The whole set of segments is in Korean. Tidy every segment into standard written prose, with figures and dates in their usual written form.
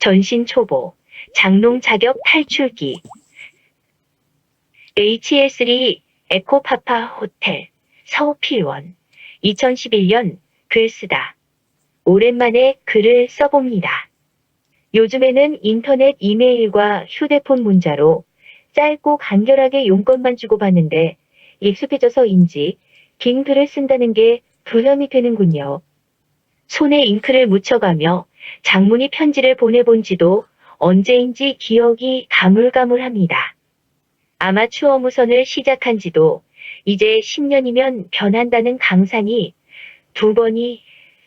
전신 초보, 장롱 자격 탈출기. HS3 에코파파 호텔, 서필원. 2011년 글 쓰다. 오랜만에 글을 써봅니다. 요즘에는 인터넷 이메일과 휴대폰 문자로 짧고 간결하게 용건만 주고받는데 익숙해져서인지 긴 글을 쓴다는 게 부담이 되는군요. 손에 잉크를 묻혀가며 장문의 편지를 보내본 지도 언제인지 기억이 가물가물합니다. 아마추어 무선을 시작한 지도 이제 10년이면 변한다는 강산이 2번이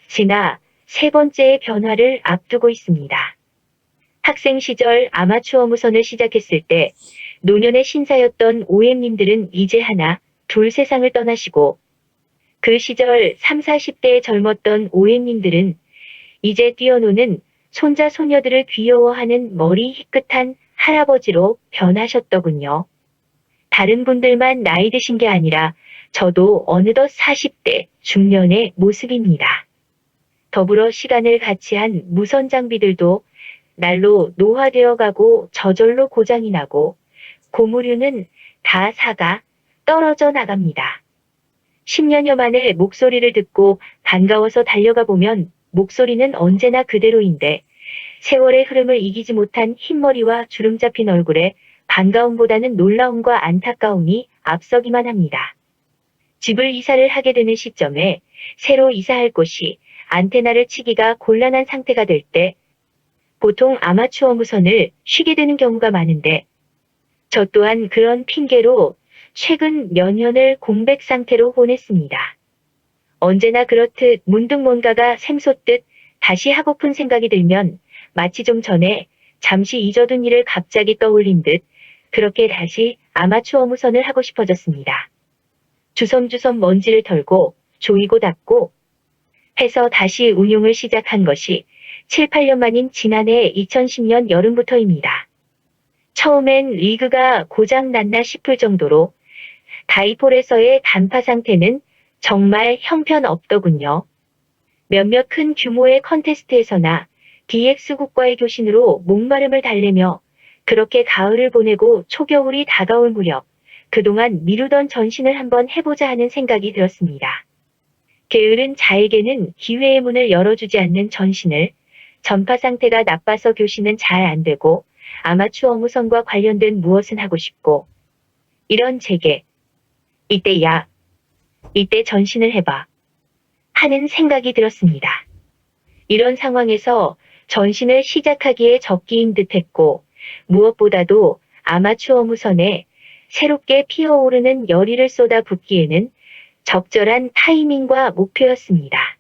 지나 3번째의 변화를 앞두고 있습니다. 학생 시절 아마추어 무선을 시작했을 때 노년의 신사였던 OM님들은 이제 하나, 둘 세상을 떠나시고 그 시절 3, 40대에 젊었던 OM님들은 이제 뛰어노는 손자 소녀들을 귀여워하는 머리 희끗한 할아버지로 변하셨더군요. 다른 분들만 나이 드신 게 아니라 저도 어느덧 40대 중년의 모습입니다. 더불어 시간을 같이 한 무선 장비들도 날로 노화되어 가고 저절로 고장이 나고 고무류는 다 사가 떨어져 나갑니다. 10년여 만에 목소리를 듣고 반가워서 달려가 보면 목소리는 언제나 그대로인데 세월의 흐름을 이기지 못한 흰머리와 주름 잡힌 얼굴에 반가움보다는 놀라움과 안타까움이 앞서기만 합니다. 집을 이사를 하게 되는 시점에 새로 이사할 곳이 안테나를 치기가 곤란한 상태가 될 때 보통 아마추어 무선을 쉬게 되는 경우가 많은데 저 또한 그런 핑계로 최근 몇 년을 공백 상태로 보냈습니다. 언제나 그렇듯 문득 뭔가가 샘솟듯 다시 하고픈 생각이 들면 마치 좀 전에 잠시 잊어둔 일을 갑자기 떠올린 듯 그렇게 다시 아마추어 무선을 하고 싶어졌습니다. 주섬주섬 먼지를 털고 조이고 닦고 해서 다시 운용을 시작한 것이 7, 8년 만인 지난해 2010년 여름부터입니다. 처음엔 리그가 고장 났나 싶을 정도로 다이폴에서의 단파 상태는 정말 형편없더군요. 몇몇 큰 규모의 컨테스트에서나 DX국과의 교신으로 목마름을 달래며 그렇게 가을을 보내고 초겨울이 다가올 무렵 그동안 미루던 전신을 한번 해보자 하는 생각이 들었습니다. 게으른 자에게는 기회의 문을 열어주지 않는 전신을 전파 상태가 나빠서 교신은 잘 안되고 아마추어 무선과 관련된 무엇은 하고 싶고 이런 제게 이때 전신을 해봐 하는 생각이 들었습니다. 이런 상황에서 전신을 시작하기에 적기인 듯했고 무엇보다도 아마추어 무선에 새롭게 피어오르는 열의를 쏟아 붓기에는 적절한 타이밍과 목표였습니다.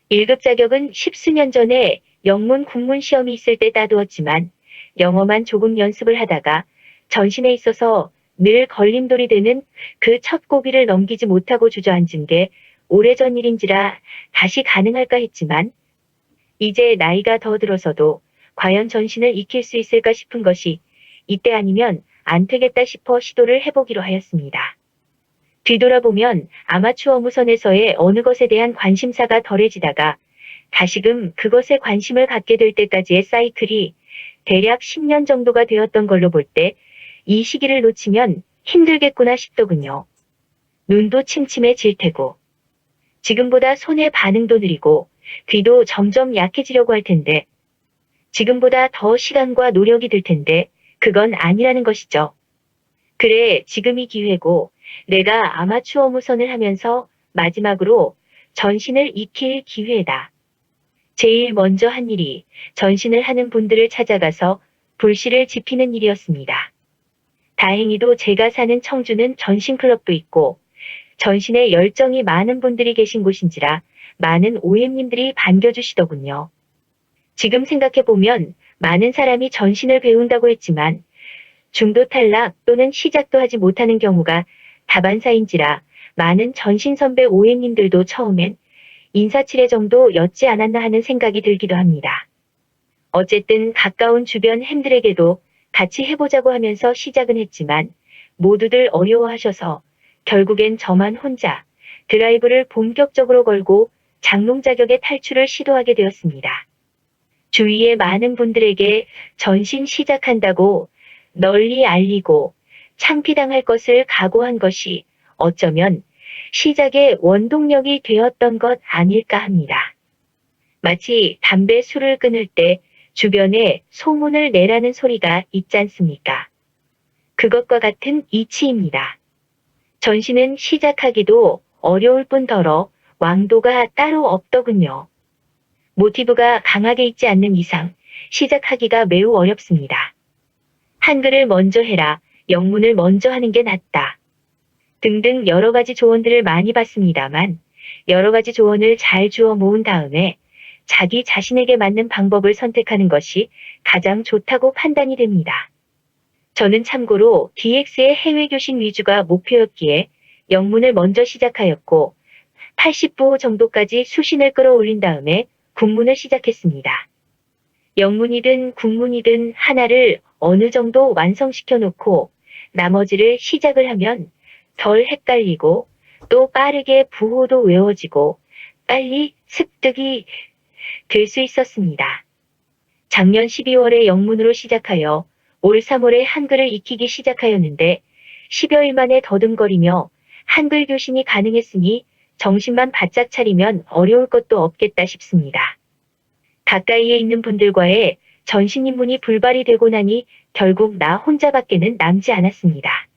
1급 자격은 10수년 전에 영문 국문 시험이 있을 때 따두었지만 영어만 조금 연습을 하다가 전신에 있어서 늘 걸림돌이 되는 그 첫 고비를 넘기지 못하고 주저앉은 게 오래전 일인지라 다시 가능할까 했지만 이제 나이가 더 들어서도 과연 전신을 익힐 수 있을까 싶은 것이 이때 아니면 안 되겠다 싶어 시도를 해보기로 하였습니다. 뒤돌아보면 아마추어 무선에서의 어느 것에 대한 관심사가 덜해지다가 다시금 그것에 관심을 갖게 될 때까지의 사이클이 대략 10년 정도가 되었던 걸로 볼 때 이 시기를 놓치면 힘들겠구나 싶더군요. 눈도 침침해질 테고 지금보다 손의 반응도 느리고 귀도 점점 약해지려고 할 텐데 지금보다 더 시간과 노력이 들 텐데 그건 아니라는 것이죠. 그래, 지금이 기회고 내가 아마추어 무선을 하면서 마지막으로 전신을 익힐 기회다. 제일 먼저 한 일이 전신을 하는 분들을 찾아가서 불씨를 지피는 일이었습니다. 다행히도 제가 사는 청주는 전신클럽도 있고 전신에 열정이 많은 분들이 계신 곳인지라 많은 OM님들이 반겨주시더군요. 지금 생각해보면 많은 사람이 전신을 배운다고 했지만 중도 탈락 또는 시작도 하지 못하는 경우가 다반사인지라 많은 전신 선배 OM님들도 처음엔 인사치레 정도였지 않았나 하는 생각이 들기도 합니다. 어쨌든 가까운 주변 햄들에게도 같이 해보자고 하면서 시작은 했지만 모두들 어려워하셔서 결국엔 저만 혼자 드라이브를 본격적으로 걸고 장롱 자격의 탈출을 시도하게 되었습니다. 주위의 많은 분들에게 전신 시작한다고 널리 알리고 창피당할 것을 각오한 것이 어쩌면 시작의 원동력이 되었던 것 아닐까 합니다. 마치 담배 술을 끊을 때 주변에 소문을 내라는 소리가 있지 않습니까? 그것과 같은 이치입니다. 전신은 시작하기도 어려울 뿐더러 왕도가 따로 없더군요. 모티브가 강하게 있지 않는 이상 시작하기가 매우 어렵습니다. 한글을 먼저 해라, 영문을 먼저 하는 게 낫다. 등등 여러 가지 조언들을 많이 받습니다만 여러 가지 조언을 잘 주워 모은 다음에 자기 자신에게 맞는 방법을 선택하는 것이 가장 좋다고 판단이 됩니다. 저는 참고로 DX의 해외 교신 위주가 목표였기에 영문을 먼저 시작하였고 80부 정도까지 수신을 끌어올린 다음에 국문을 시작했습니다. 영문이든 국문이든 하나를 어느 정도 완성시켜 놓고 나머지를 시작을 하면 덜 헷갈리고 또 빠르게 부호도 외워지고 빨리 습득이 될 수 있었습니다. 작년 12월에 영문으로 시작하여 올 3월에 한글을 익히기 시작하였는데 10여일 만에 더듬거리며 한글 교신이 가능했으니 정신만 바짝 차리면 어려울 것도 없겠다 싶습니다. 가까이에 있는 분들과의 전신 입문이 불발이 되고 나니 결국 나 혼자밖에는 남지 않았습니다.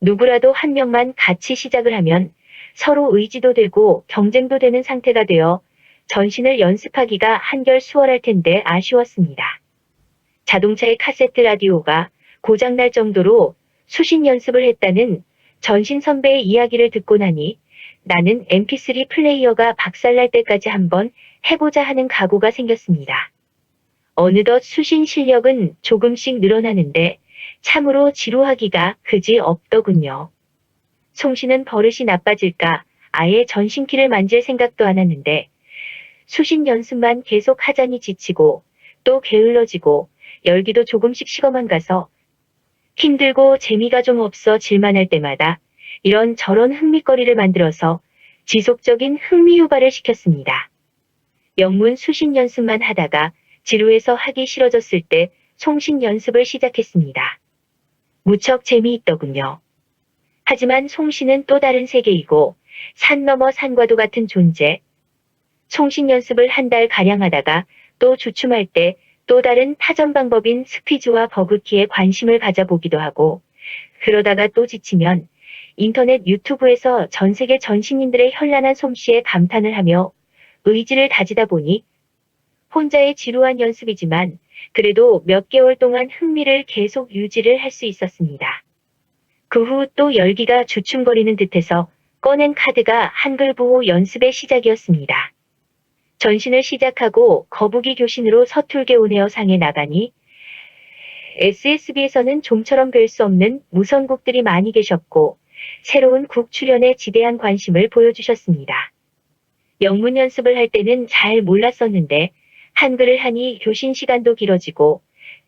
누구라도 한 명만 같이 시작을 하면 서로 의지도 되고 경쟁도 되는 상태가 되어 전신을 연습하기가 한결 수월할 텐데 아쉬웠습니다. 자동차의 카세트 라디오가 고장날 정도로 수신 연습을 했다는 전신 선배의 이야기를 듣고 나니 나는 mp3 플레이어가 박살날 때까지 한번 해보자 하는 각오가 생겼습니다. 어느덧 수신 실력은 조금씩 늘어나는데 참으로 지루하기가 그지 없더군요. 송씨는 버릇이 나빠질까 아예 전신키를 만질 생각도 안 했는데 수신 연습만 계속 하자니 지치고 또 게을러지고 열기도 조금씩 식어만 가서 힘들고 재미가 좀 없어 질만할 때마다 이런저런 흥미거리를 만들어서 지속적인 흥미 유발을 시켰습니다. 영문 수신 연습만 하다가 지루해서 하기 싫어졌을 때 송신 연습을 시작했습니다. 무척 재미있더군요. 하지만 송신은 또 다른 세계이고 산 너머 산과도 같은 존재. 송신 연습을 한 달 가량 하다가 또 주춤할 때 또 다른 타전 방법인 스퀴즈와 버그키에 관심을 가져보기도 하고 그러다가 또 지치면 인터넷 유튜브에서 전 세계 전신인들의 현란한 솜씨에 감탄을 하며 의지를 다지다 보니 혼자의 지루한 연습이지만 그래도 몇 개월 동안 흥미를 계속 유지를 할 수 있었습니다. 그 후 또 열기가 주춤거리는 듯해서 꺼낸 카드가 한글 부호 연습의 시작이었습니다. 전신을 시작하고 거북이 교신으로 서툴게 온에어 상에 나가니 SSB에서는 좀처럼 뵐 수 없는 무선국들이 많이 계셨고 새로운 국 출연에 지대한 관심을 보여주셨습니다. 영문 연습을 할 때는 잘 몰랐었는데 한글을 하니 교신 시간도 길어지고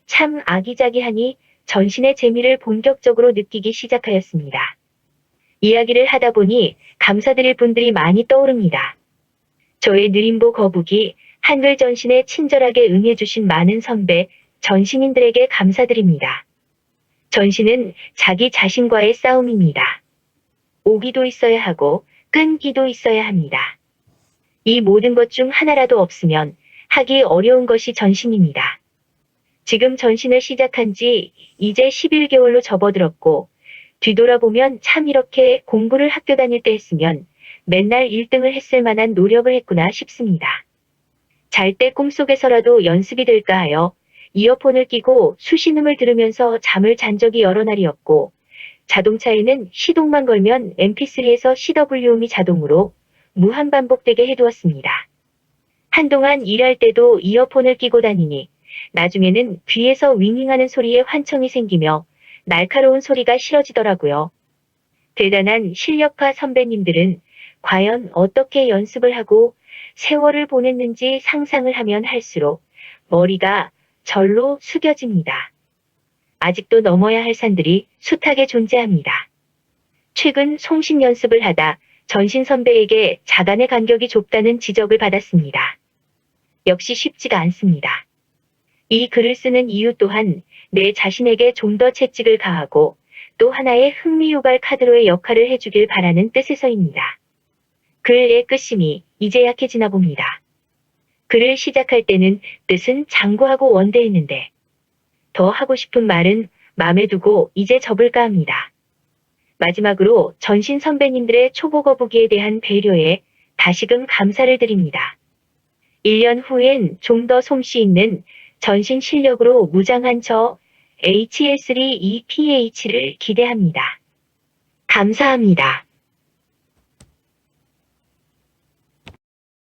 참 아기자기하니 전신의 재미를 본격적으로 느끼기 시작하였습니다. 이야기를 하다 보니 감사드릴 분들이 많이 떠오릅니다. 저의 느림보 거북이 한글 전신에 친절하게 응해주신 많은 선배, 전신인들에게 감사드립니다. 전신은 자기 자신과의 싸움입니다. 오기도 있어야 하고 끈기도 있어야 합니다. 이 모든 것 중 하나라도 없으면 하기 어려운 것이 전신입니다. 지금 전신을 시작한 지 이제 11개월로 접어들었고 뒤돌아보면 참 이렇게 공부를 학교 다닐 때 했으면 맨날 1등을 했을 만한 노력을 했구나 싶습니다. 잘 때 꿈속에서라도 연습이 될까 하여 이어폰을 끼고 수신음을 들으면서 잠을 잔 적이 여러 날이었고 자동차에는 시동만 걸면 mp3에서 CW음이 자동으로 무한 반복되게 해두었습니다. 한동안 일할 때도 이어폰을 끼고 다니니 나중에는 귀에서 윙윙하는 소리에 환청이 생기며 날카로운 소리가 싫어지더라고요. 대단한 실력파 선배님들은 과연 어떻게 연습을 하고 세월을 보냈는지 상상을 하면 할수록 머리가 절로 숙여집니다. 아직도 넘어야 할 산들이 숱하게 존재합니다. 최근 송신 연습을 하다 전신 선배에게 자간의 간격이 좁다는 지적을 받았습니다. 역시 쉽지가 않습니다. 이 글을 쓰는 이유 또한 내 자신에게 좀 더 채찍을 가하고 또 하나의 흥미유발 카드로의 역할을 해주길 바라는 뜻에서입니다. 글의 끝심이 이제 약해지나 봅니다. 글을 시작할 때는 뜻은 장구하고 원대했는데 더 하고 싶은 말은 맘에 두고 이제 접을까 합니다. 마지막으로 전신 선배님들의 초보 거북이에 대한 배려에 다시금 감사를 드립니다. 1년 후엔 좀 더 솜씨 있는 전신 실력으로 무장한 저 HL3EPH를 기대합니다. 감사합니다.